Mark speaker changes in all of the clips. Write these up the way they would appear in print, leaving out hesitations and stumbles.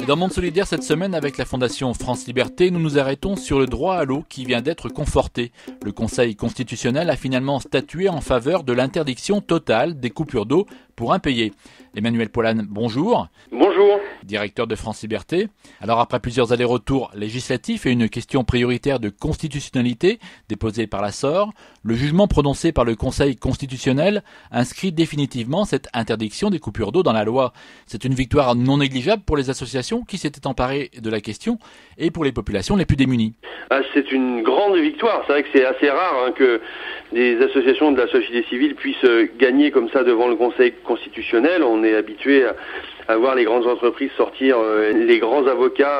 Speaker 1: Et dans Monde Solidaire cette semaine, avec la Fondation France Liberté, nous nous arrêtons sur le droit à l'eau qui vient d'être conforté. Le Conseil constitutionnel a finalement statué en faveur de l'interdiction totale des coupures d'eau pour impayés. Emmanuel Polan, bonjour.
Speaker 2: Bonjour.
Speaker 1: Directeur de France Liberté. Alors après plusieurs allers-retours législatifs et une question prioritaire de constitutionnalité déposée par la SOR, le jugement prononcé par le Conseil constitutionnel inscrit définitivement cette interdiction des coupures d'eau dans la loi. C'est une victoire non négligeable pour les associations qui s'étaient emparées de la question et pour les populations les plus démunies.
Speaker 2: C'est une grande victoire. C'est vrai que c'est assez rare que des associations de la société civile puissent gagner comme ça devant le Conseil constitutionnel. On est habitué à voir les grandes entreprises sortir les grands avocats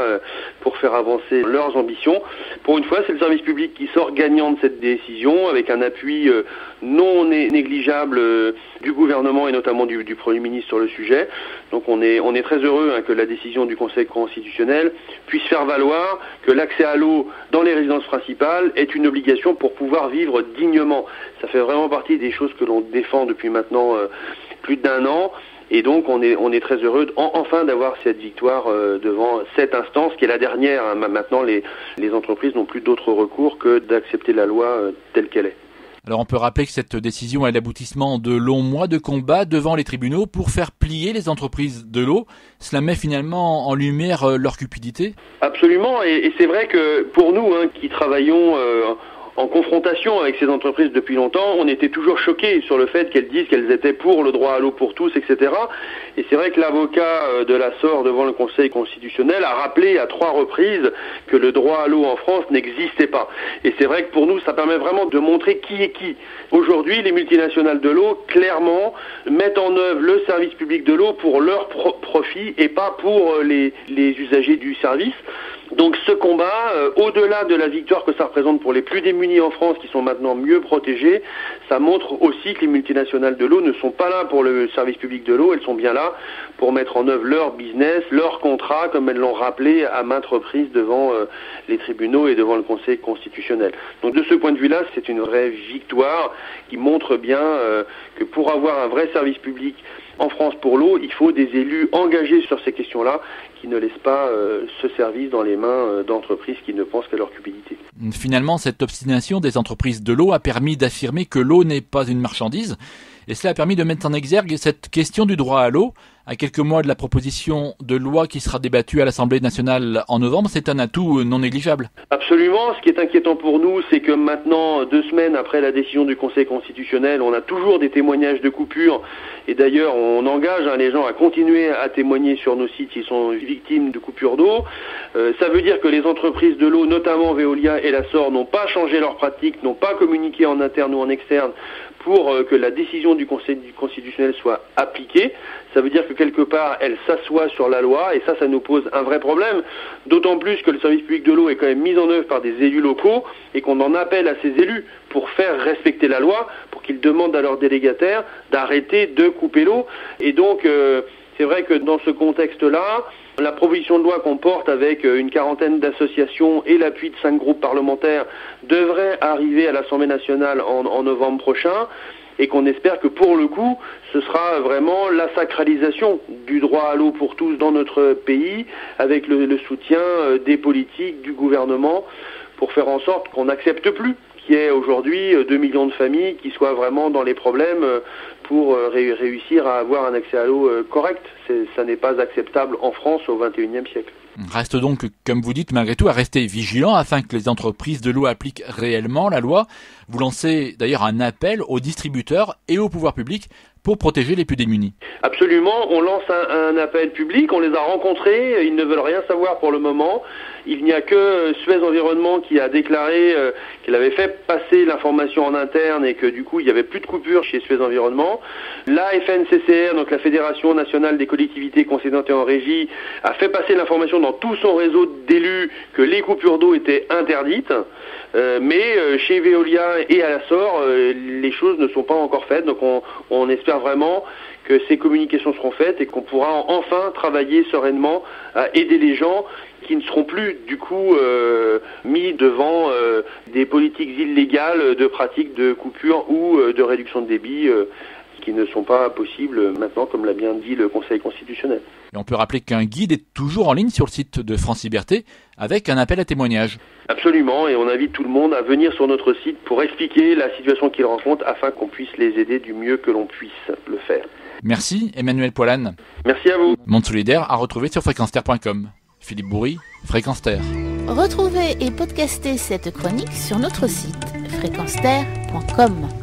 Speaker 2: pour faire avancer leurs ambitions. Pour une fois, c'est le service public qui sort gagnant de cette décision avec un appui non négligeable du gouvernement et notamment du Premier ministre sur le sujet. Donc on est très heureux que la décision du Conseil constitutionnel puisse faire valoir que l'accès à l'eau dans les résidences principales est une obligation pour pouvoir vivre dignement. Ça fait vraiment partie des choses que l'on défend depuis maintenant plus d'1 an. Et donc on est très heureux enfin d'avoir cette victoire devant cette instance qui est la dernière. Maintenant les entreprises n'ont plus d'autre recours que d'accepter la loi telle qu'elle est.
Speaker 1: Alors on peut rappeler que cette décision est l'aboutissement de longs mois de combat devant les tribunaux pour faire plier les entreprises de l'eau. Cela met finalement en lumière leur cupidité.
Speaker 2: Absolument, et c'est vrai que pour nous qui travaillons en confrontation avec ces entreprises depuis longtemps, on était toujours choqués sur le fait qu'elles disent qu'elles étaient pour le droit à l'eau pour tous, etc. Et c'est vrai que l'avocat de la SOR devant le Conseil constitutionnel a rappelé à 3 reprises que le droit à l'eau en France n'existait pas. Et c'est vrai que pour nous, ça permet vraiment de montrer qui est qui. Aujourd'hui, les multinationales de l'eau, clairement, mettent en œuvre le service public de l'eau pour leur profit et pas pour les usagers du service. Donc ce combat, au-delà de la victoire que ça représente pour les plus démunis en France qui sont maintenant mieux protégés, ça montre aussi que les multinationales de l'eau ne sont pas là pour le service public de l'eau, elles sont bien là pour mettre en œuvre leur business, leur contrat, comme elles l'ont rappelé à maintes reprises devant les tribunaux et devant le Conseil constitutionnel. Donc de ce point de vue-là, c'est une vraie victoire qui montre bien que pour avoir un vrai service public en France pour l'eau, il faut des élus engagés sur ces questions-là qui ne laissent pas ce service dans les mains d'entreprises qui ne pensent qu'à leur cupidité.
Speaker 1: Finalement, cette obstination des entreprises de l'eau a permis d'affirmer que l'eau n'est pas une marchandise et cela a permis de mettre en exergue cette question du droit à l'eau. À quelques mois de la proposition de loi qui sera débattue à l'Assemblée nationale en novembre, c'est un atout non négligeable.
Speaker 2: Absolument. Ce qui est inquiétant pour nous, c'est que maintenant, 2 semaines après la décision du Conseil constitutionnel, on a toujours des témoignages de coupures. Et d'ailleurs, on engage les gens à continuer à témoigner sur nos sites s'ils sont victimes de coupures d'eau. Ça veut dire que les entreprises de l'eau, notamment Veolia et la SOR, n'ont pas changé leurs pratiques, n'ont pas communiqué en interne ou en externe pour que la décision du Conseil constitutionnel soit appliquée. Ça veut dire que quelque part, elle s'assoit sur la loi et ça nous pose un vrai problème. D'autant plus que le service public de l'eau est quand même mis en œuvre par des élus locaux et qu'on en appelle à ces élus pour faire respecter la loi, pour qu'ils demandent à leurs délégataires d'arrêter de couper l'eau. Et donc, c'est vrai que dans ce contexte-là, la proposition de loi qu'on porte avec une 40aine d'associations et l'appui de 5 groupes parlementaires devrait arriver à l'Assemblée nationale en novembre prochain et qu'on espère que pour le coup, ce sera vraiment la sacralisation du droit à l'eau pour tous dans notre pays avec le soutien des politiques, du gouvernement pour faire en sorte qu'on n'accepte plus qu'il y ait aujourd'hui 2 millions de familles qui soient vraiment dans les problèmes pour réussir à avoir un accès à l'eau correct. Ça n'est pas acceptable en France au XXIe siècle.
Speaker 1: Reste donc, comme vous dites, malgré tout, à rester vigilant afin que les entreprises de l'eau appliquent réellement la loi. Vous lancez d'ailleurs un appel aux distributeurs et au pouvoir public pour protéger les plus démunis.
Speaker 2: Absolument, on lance un appel public, on les a rencontrés, ils ne veulent rien savoir pour le moment. Il n'y a que Suez Environnement qui a déclaré qu'il avait fait passer l'information en interne et que du coup il n'y avait plus de coupure chez Suez Environnement. La FNCCR, donc la Fédération Nationale des Collectivités Concédantes en Régie, a fait passer l'information dans tout son réseau d'élus que les coupures d'eau étaient interdites. Mais chez Veolia et à la SOR, les choses ne sont pas encore faites. Donc on espère vraiment que ces communications seront faites et qu'on pourra enfin travailler sereinement à aider les gens qui ne seront plus du coup mis devant des politiques illégales de pratiques de coupure ou de réduction de débit qui ne sont pas possibles maintenant, comme l'a bien dit le Conseil constitutionnel.
Speaker 1: Et on peut rappeler qu'un guide est toujours en ligne sur le site de France Liberté avec un appel à témoignage.
Speaker 2: Absolument, et on invite tout le monde à venir sur notre site pour expliquer la situation qu'ils rencontrent afin qu'on puisse les aider du mieux que l'on puisse le faire.
Speaker 1: Merci Emmanuel Poilane.
Speaker 2: Merci à vous.
Speaker 1: Monde solidaire à retrouver sur fréquenceterre.com. Philippe Bourri, Fréquence Terre.
Speaker 3: Retrouvez et podcastez cette chronique sur notre site fréquenceterre.com.